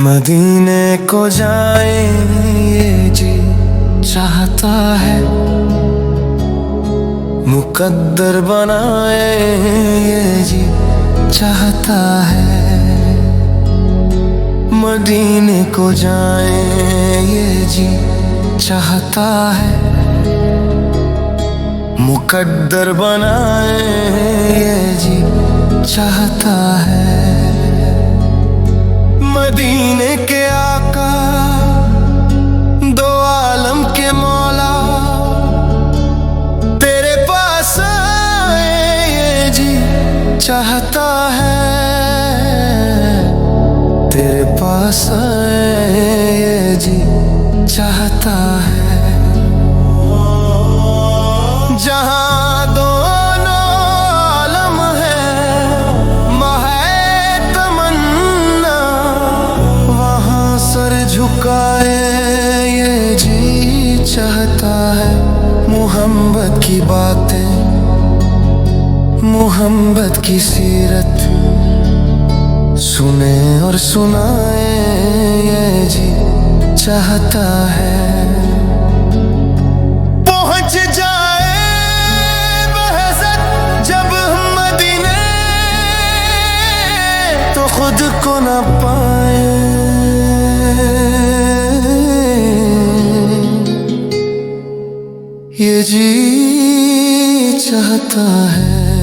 मदीने को जाए ये जी चाहता है, मुकद्दर बनाए ये जी चाहता है। मदीने को जाए ये जी चाहता है, मुकद्दर बनाए ये जी चाहता है। मदीने के आका दो आलम के मौला तेरे पास आए ये जी चाहता है, तेरे पास आए ये जी चाहता है। जहां दोनों आलम है महै तमन्ना, वहां सर झुकाए ये जी चाहता है। मोहब्बत की बातें, मोहब्बत की सीरत सुने और सुनाए ये जी चाहता है। पहुंच जाए बहज़त जब मदीने, तो खुद को न पाए ये जी चाहता है।